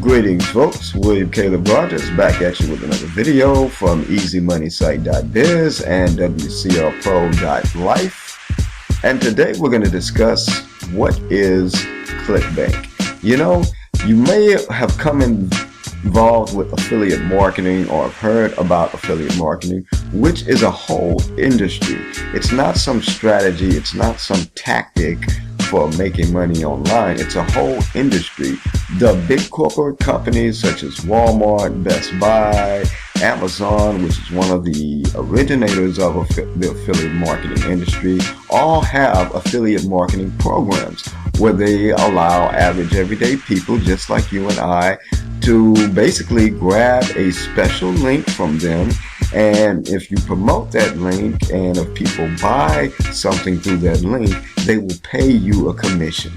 Greetings folks, William Caleb Rogers back at you with another video from EasyMoneySite.biz and WCRPro.life. And today we're going to discuss what is ClickBank. You may have come involved with affiliate marketing or have heard about affiliate marketing, which is a whole industry. It's not some strategy, it's not some tactic for making money online. It's a whole industry. The big corporate companies such as Walmart, Best Buy, Amazon, which is one of the originators of the affiliate marketing industry, all have affiliate marketing programs where they allow average everyday people just like you and I to basically grab a special link from them, and if you promote that link and if people buy something through that link, they will pay you a commission.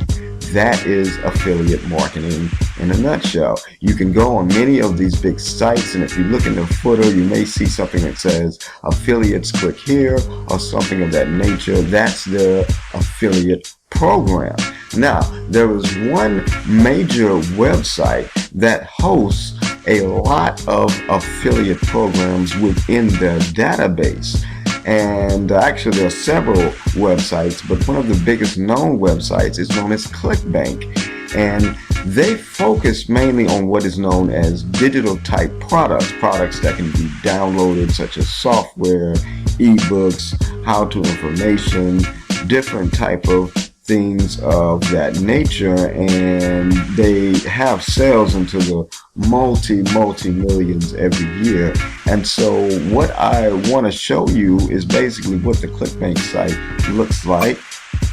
That is affiliate marketing in a nutshell. You can go on many of these big sites, and if you look in the footer, you may see something that says affiliates click here or something of that nature. That's the affiliate program. Now, there is one major website that hosts a lot of affiliate programs within their database. And actually there are several websites, but one of the biggest known websites is known as ClickBank. And they focus mainly on what is known as digital type products that can be downloaded, such as software, ebooks, how-to information, different type of things of that nature, and they have sales into the multi-millions every year. And so what I want to show you is basically what the ClickBank site looks like.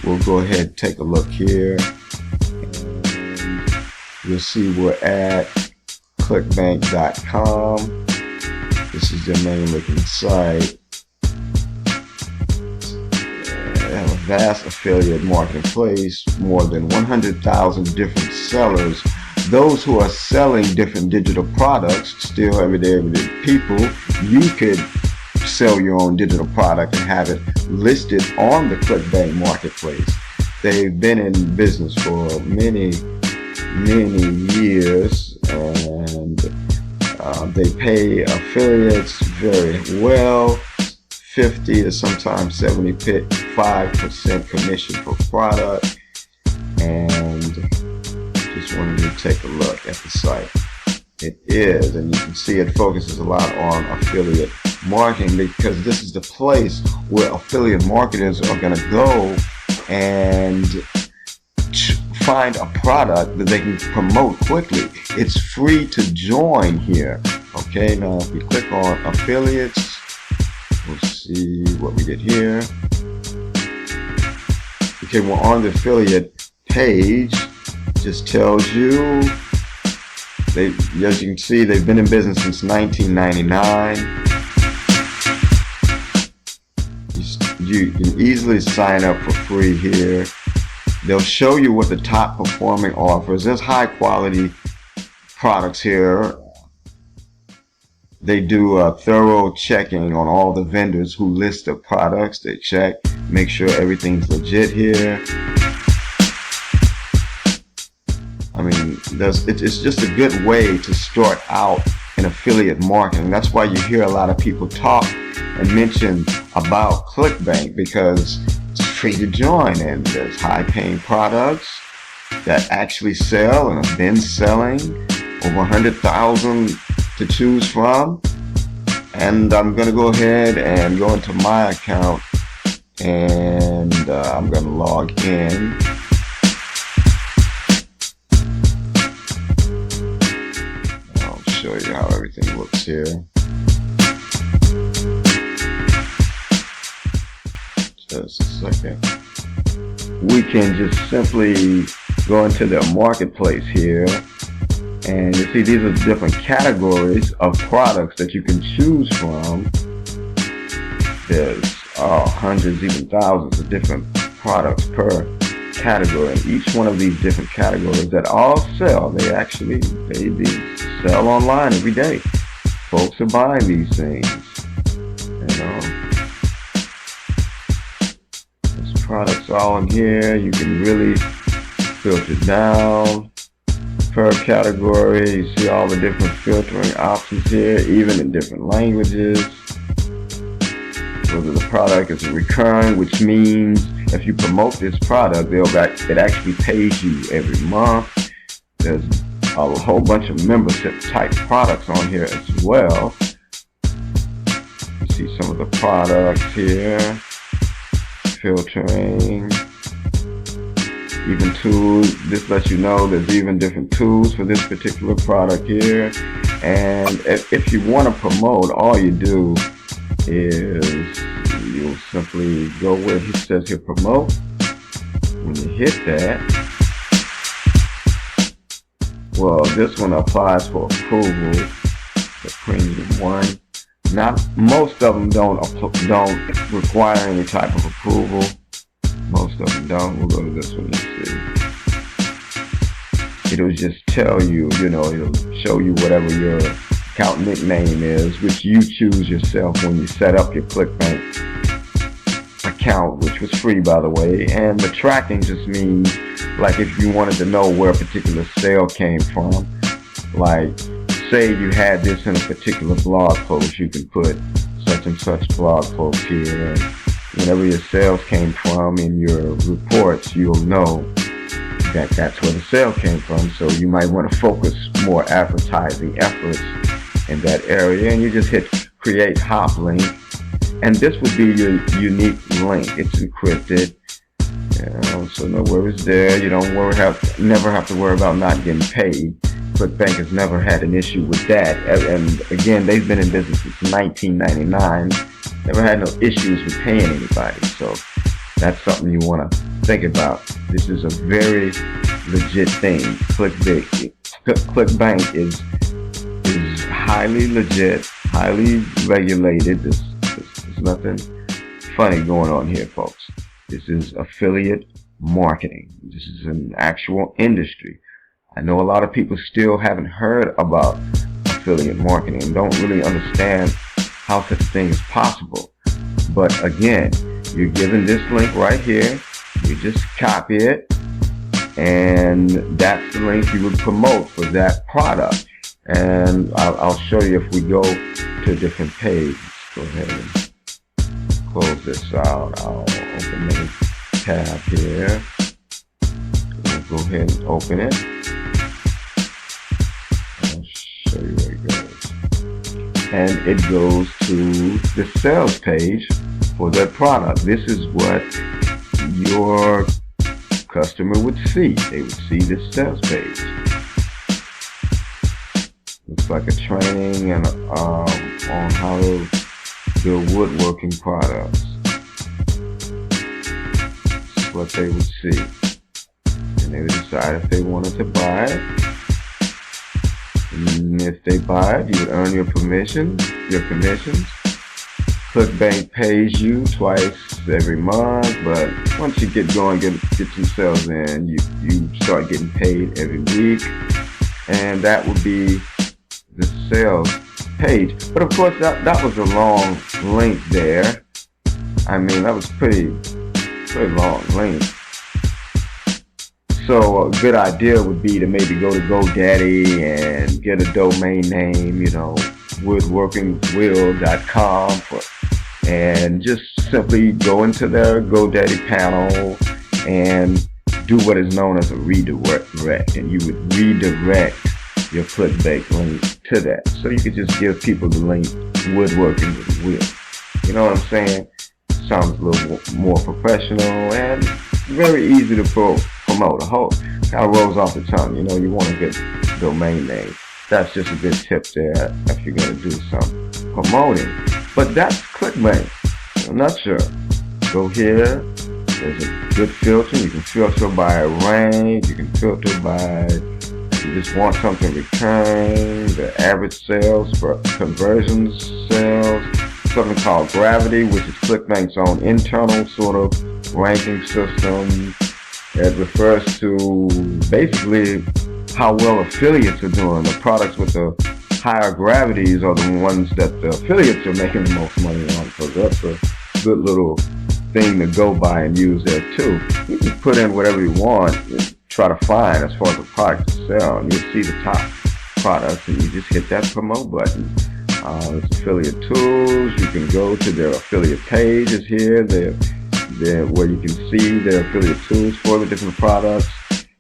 We'll go ahead and take a look here, and you'll see we're at clickbank.com. This is their main looking site. Vast affiliate marketplace, more than 100,000 different sellers, those who are selling different digital products. Still, everyday people, you could sell your own digital product and have it listed on the ClickBank marketplace. They've been in business for many years, and they pay affiliates very well. 50 to sometimes 75% commission per product. And just wanted to take a look at the site. It is, and you can see it focuses a lot on affiliate marketing, because this is the place where affiliate marketers are going to go and find a product that they can promote quickly. It's free to join here. Okay, now if we click on affiliates, we'll see what we get here. Okay, we're on the affiliate page. Just tells you, as you can see, they've been in business since 1999. You can easily sign up for free here. They'll show you what the top performing offers. There's high quality products here. They do a thorough checking on all the vendors who list the products. They check, make sure everything's legit here. I mean, it's just a good way to start out in affiliate marketing. That's why you hear a lot of people talk and mention about ClickBank, because it's free to join, and there's high-paying products that actually sell and have been selling, over 100,000 to choose from. And I'm going to go ahead and go into my account, and I'm going to log in. I'll show you how everything looks here. Just a second. We can just simply go into their marketplace here, and you see these are different categories of products that you can choose from. There's hundreds, even thousands of different products per category. And each one of these different categories that all sell, they sell online every day. Folks are buying these things. There's products all in here. You can really filter down, per category. You see all the different filtering options here, even in different languages. Whether the product is recurring, which means if you promote this product, it actually pays you every month. There's a whole bunch of membership type products on here as well. You see some of the products here, filtering, even tools. This lets you know there's even different tools for this particular product here. And if you want to promote, all you do is you'll simply go where he says here promote. When you hit that, well, this one applies for approval, the premium one. Not most of them don't require any type of approval. Most of them don't. We'll go to this one and see. It'll just tell you, it'll show you whatever your account nickname is, which you choose yourself when you set up your ClickBank account, which was free, by the way. And the tracking just means, like, if you wanted to know where a particular sale came from, like say you had this in a particular blog post, you can put such and such blog post here, and whenever your sales came from in your reports, you'll know that that's where the sale came from. So you might want to focus more advertising efforts in that area, and you just hit create hop link, and this would be your unique link. It's encrypted, so no worries there. You don't never have to worry about not getting paid. ClickBank has never had an issue with that, and again, they've been in business since 1999. Never had no issues with paying anybody, so that's something you want to think about. This is a very legit thing. ClickBank is highly legit, highly regulated. There's nothing funny going on here, folks. This is affiliate marketing. This is an actual industry. I know a lot of people still haven't heard about affiliate marketing and don't really understand how such a thing is possible. But again, you're given this link right here. You just copy it, and that's the link you would promote for that product. And I'll show you if we go to a different page. Let's go ahead and close this out. I'll open the tab here. We'll go ahead and open it. I'll show you where it goes. And it goes to the sales page for that product. This is what your customer would see. They would see this sales page. Looks like a training and on how to build woodworking products. That's what they would see. And they would decide if they wanted to buy it. And if they buy it, you would earn your commissions. ClickBank pays you twice every month, but once you get going, get some sales in, you start getting paid every week, and that would be the sales page. But of course, that was a long link there. I mean, that was pretty long link. So a good idea would be to maybe go to GoDaddy and get a domain name, woodworkingwill.com, and just simply go into their GoDaddy panel and do what is known as a redirect, and you would redirect your ClickBank link to that. So you could just give people the link Woodworking with Will. You know what I'm saying? Sounds a little more professional and very easy to promote. A whole kind of rolls off the tongue. You want a good domain name. That's just a good tip there if you're going to do some promoting. But that's ClickBank in a nutshell. Go here. There's a good filter. You can filter by a range. You can filter by if you just want something recurring, the average sales, for conversions sales, something called Gravity, which is ClickBank's own internal sort of ranking system. It refers to basically how well affiliates are doing. The products with the higher gravities are the ones that the affiliates are making the most money on. So that's a good little thing to go by and use there too. You can put in whatever you want. try to find as far as a product to sell. And you'll see the top products, and you just hit that promote button. It's affiliate tools. You can go to their affiliate pages here, where you can see their affiliate tools for the different products.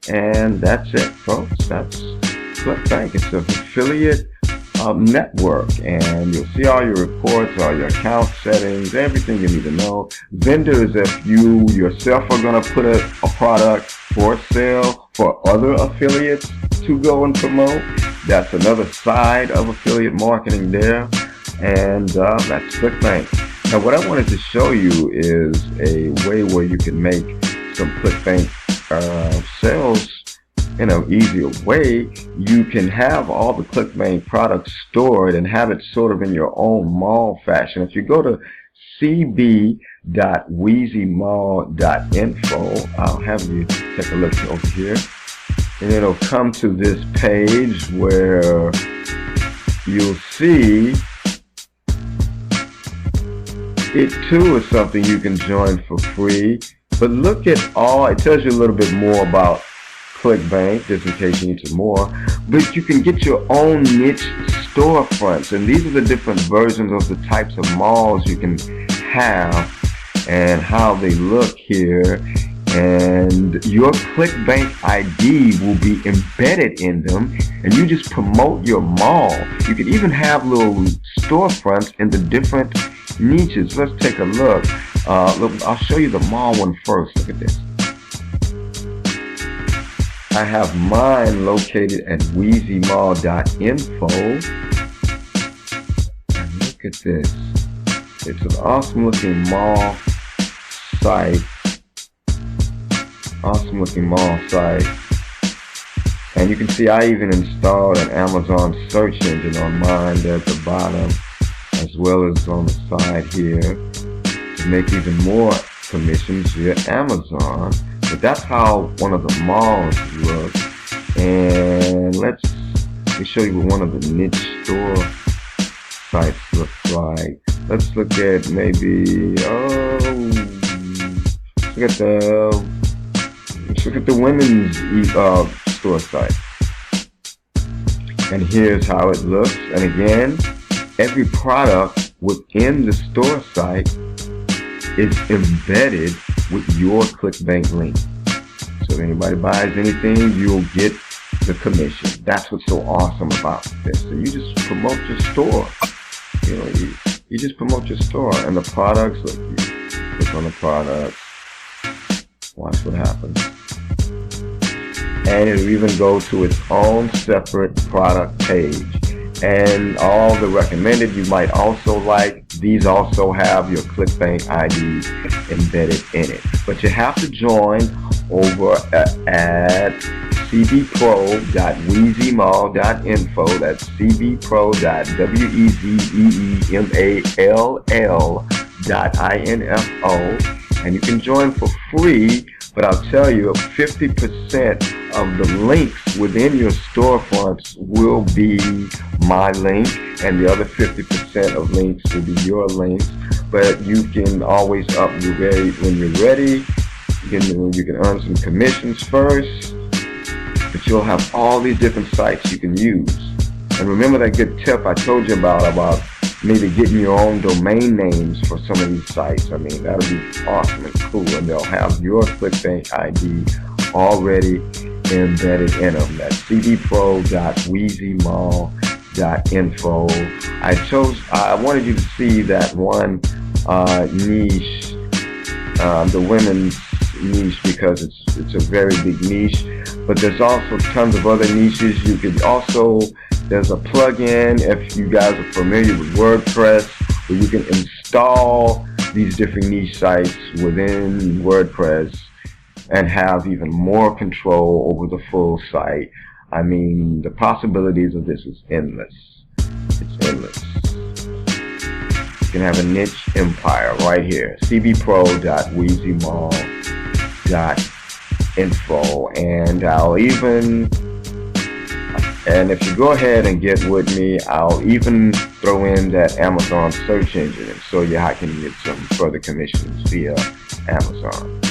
And that's it, folks. That's ClickBank. It's an affiliate network, and you'll see all your reports, all your account settings, everything you need to know. Vendors, if you yourself are going to put a product for sale for other affiliates to go and promote, that's another side of affiliate marketing there. And that's ClickBank. Now, what I wanted to show you is a way where you can make some ClickBank sales in an easier way. You can have all the ClickBank products stored and have it sort of in your own mall fashion. If you go to cb.wheezymall.info, I'll have you take a look over here, and it'll come to this page where you'll see it too is something you can join for free. But look at all, it tells you a little bit more about ClickBank, just in case you need some more. But you can get your own niche storefronts, and these are the different versions of the types of malls you can have and how they look here. And your ClickBank ID will be embedded in them, and you just promote your mall. You can even have little storefronts in the different niches. Let's take a look. I'll show you the mall one first. Look at this. I have mine located at wheezymall.info. And look at this. It's an awesome looking mall site. Awesome looking mall site. And you can see I even installed an Amazon search engine on mine there at the bottom, as well as on the side here, to make even more commissions via Amazon. But that's how one of the malls look. And let me show you what one of the niche store sites looks like. Let's look at maybe let's look at the women's store site. And here's how it looks. And again, every product within the store site is embedded with your ClickBank link. So if anybody buys anything, you'll get the commission. That's what's so awesome about this. So you just promote your store. You know, you just promote your store, and the products, look, you click on the products, watch what happens. And it'll even go to its own separate product page. And all the recommended you might also like, these also have your ClickBank ID embedded in it. But you have to join over at cbpro.wheezymall.info. That's cbpro.wheezymall.info. And you can join for free. But I'll tell you, 50% of the links within your storefronts will be my link, and the other 50% of links will be your links. But you can always upgrade when you're ready. You can earn some commissions first, but you'll have all these different sites you can use. And remember that good tip I told you about maybe getting your own domain names for some of these sites. I mean, that'll be awesome and cool, and they'll have your ClickBank ID already embedded in them. That's cbpro.wheezymall.info. I wanted you to see that one niche, the women's niche, because it's a very big niche. But there's also tons of other niches. You could also, there's a plugin, if you guys are familiar with WordPress, where you can install these different niche sites within WordPress and have even more control over the full site. I mean, the possibilities of this is endless. It's endless. You can have a niche empire right here. cbpro.wheezymall.info. And if you go ahead and get with me, I'll even throw in that Amazon search engine and show you how you can get some further commissions via Amazon.